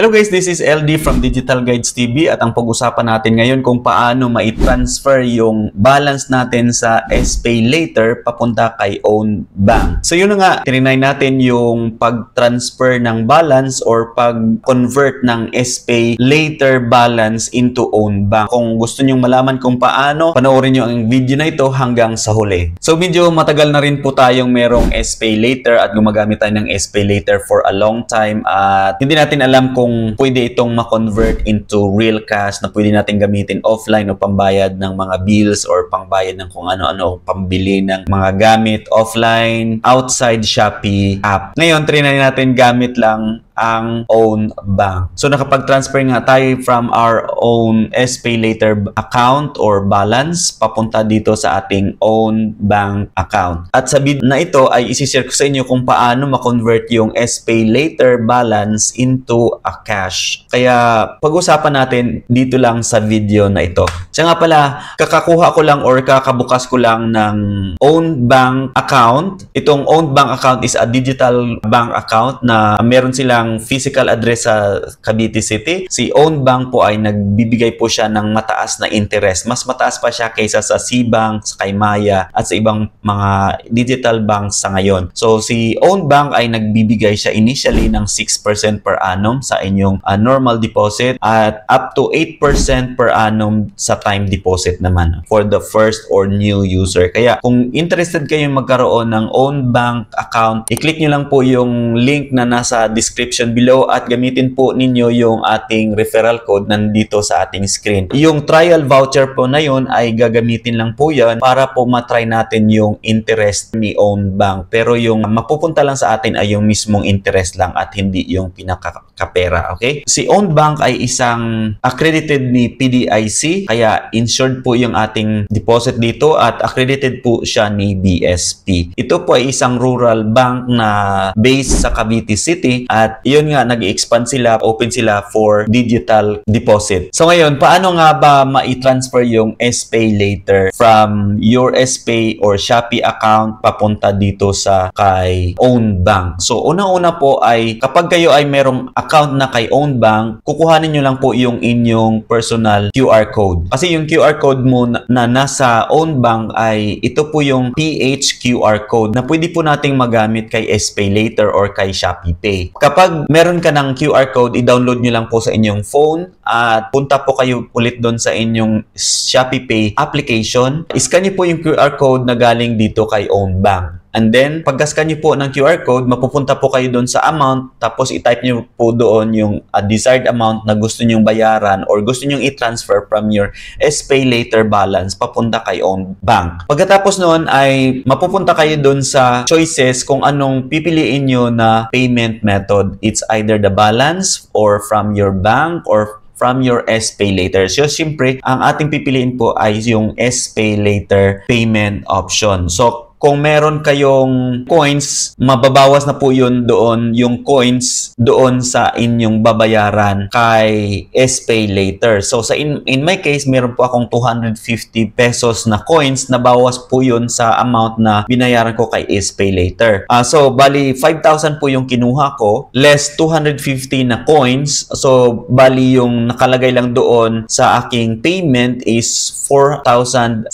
Hello guys, this is LD from Digital Guides TV at ang pag-usapan natin ngayon kung paano mai-transfer yung balance natin sa SPay Later papunta kay Own Bank. So yun na nga, tinry natin yung pag-transfer ng balance or pag-convert ng SPay Later balance into Own Bank. Kung gusto nyong malaman kung paano, panoorin nyo ang video na ito hanggang sa huli. So medyo matagal na rin po tayong merong SPay Later at gumagamit tayo ng SPay Later for a long time at hindi natin alam kung pwede itong ma-convert into real cash na pwede natin gamitin offline o pambayad ng mga bills or pangbayad ng kung ano-ano, pambili ng mga gamit offline outside Shopee app. Ngayon, trinay natin gamit lang ang Own Bank. So nakapag-transfer nga tayo from our own SPay Later account or balance papunta dito sa ating Own Bank account. At sa video na ito ay isi-share ko sa inyo kung paano ma-convert yung SPay Later balance into a cash. Kaya pag-usapan natin dito lang sa video na ito. Siya nga pala, kakakuha ko lang or kakabukas ko lang ng Own Bank account. Itong Own Bank account is a digital bank account na meron silang physical address sa Cavite City. Si Own Bank po ay nagbibigay po siya ng mataas na interest. Mas mataas pa siya kaysa sa C-Bank, sa Kaymaya at sa ibang mga digital banks sa ngayon. So si Own Bank ay nagbibigay siya initially ng 6% per annum sa inyong normal deposit at up to 8% per annum sa time deposit naman for the first or new user. Kaya kung interested kayong magkaroon ng Own Bank account, i-click nyo lang po yung link na nasa description below at gamitin po ninyo yung ating referral code nandito sa ating screen. Yung trial voucher po na yun ay gagamitin lang po yan para po matry natin yung interest ni Own Bank. Pero yung mapupunta lang sa atin ay yung mismong interest lang at hindi yung pinakakapera. Okay? Si Own Bank ay isang accredited ni PDIC kaya insured po yung ating deposit dito at accredited po siya ni BSP. Ito po ay isang rural bank na based sa Cavite City at yun nga, nag-expand sila, open sila for digital deposit. So ngayon, paano nga ba ma-transfer yung SPay Later from your SPay or Shopee account papunta dito sa kay Own Bank? So unang-una po ay kapag kayo ay merong account na kay Own Bank, kukuhanin nyo lang po yung inyong personal QR code. Kasi yung QR code mo na nasa Own Bank ay ito po yung PH QR code na pwede po nating magamit kay SPay Later or kay Shopee Pay. Kapag meron ka ng QR code, i-download nyo lang po sa inyong phone at punta po kayo ulit doon sa inyong Shopee Pay application. I-scan nyo po yung QR code na galing dito kay Own Bank. And then, pag-scan nyo po ng QR code, mapupunta po kayo doon sa amount, tapos i-type nyo po doon yung desired amount na gusto nyong bayaran or gusto nyong i-transfer from your SPay Later balance papunta kay Own Bank. Pagkatapos noon ay mapupunta kayo doon sa choices kung anong pipiliin nyo na payment method. It's either the balance or from your bank or from your SPay Later. So, siyempre, ang ating pipiliin po ay yung SPay Later payment option. So, kung meron kayong coins, mababawas na po yun doon, yung coins doon sa inyong babayaran kay SPay Later. So, in my case, meron po akong 250 pesos na coins na bawas po yun sa amount na binayaran ko kay SPay Later. So, bali, 5,000 po yung kinuha ko, less 250 na coins. So, bali, yung nakalagay lang doon sa aking payment is 4,750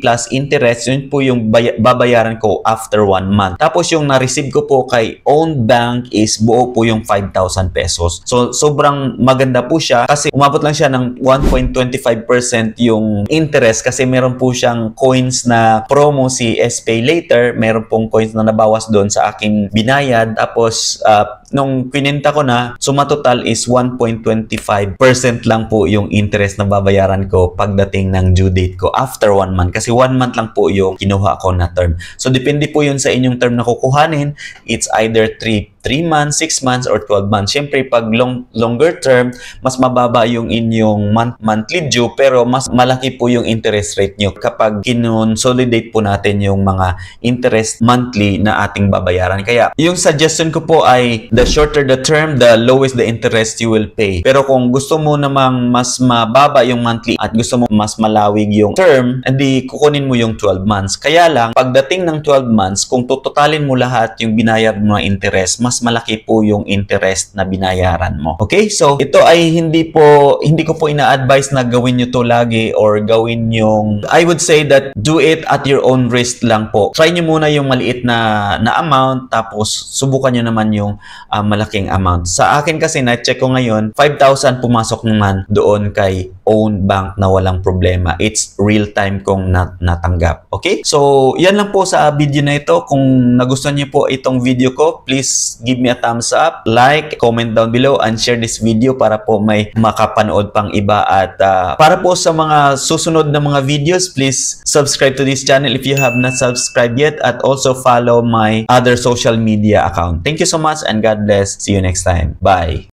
plus interest. Yun po yung babayaran ko after 1 month. Tapos yung na-receive ko po kay Own Bank is buo po yung 5,000 pesos. So, sobrang maganda po siya kasi umabot lang siya ng 1.25% yung interest kasi meron po siyang coins na promo si SPay Later. Meron pong coins na nabawas doon sa aking binayad. Tapos, nung pininta ko na, sumatotal is 1.25% lang po yung interest na babayaran ko pagdating ng due date ko after 1 month. Kasi 1 month lang po yung kinuha ko na term. So, depende po yun sa inyong term na kukuhanin. It's either 3 months, 6 months, or 12 months. Siyempre, pag longer term, mas mababa yung inyong monthly due, pero mas malaki po yung interest rate nyo kapag kinonsolidate po natin yung mga interest monthly na ating babayaran. Kaya, yung suggestion ko po ay the shorter the term, the lowest the interest you will pay. Pero kung gusto mo namang mas mababa yung monthly at gusto mo mas malawig yung term, edi kukunin mo yung 12 months. Kaya lang, pagdating ng 12 months, kung tututalin mo lahat yung binayad mo na interest, mas malaki po yung interest na binayaran mo. Okay? So, ito ay hindi ko po ina-advise na gawin nyo to lagi or gawin yung, I would say that do it at your own risk lang po. Try nyo muna yung maliit na amount, tapos subukan nyo naman yung malaking amount. Sa akin kasi, na-check ko ngayon, 5,000 pumasok naman doon kay own bank na walang problema. It's real time kong natanggap. Okay? So, yan lang po sa video na ito. Kung nagustuhan niyo po itong video ko, please give me a thumbs up, like, comment down below, and share this video para po may makapanood pang iba. At para po sa mga susunod na mga videos, please subscribe to this channel if you have not subscribed yet, at also follow my other social media account. Thank you so much and God bless. See you next time. Bye.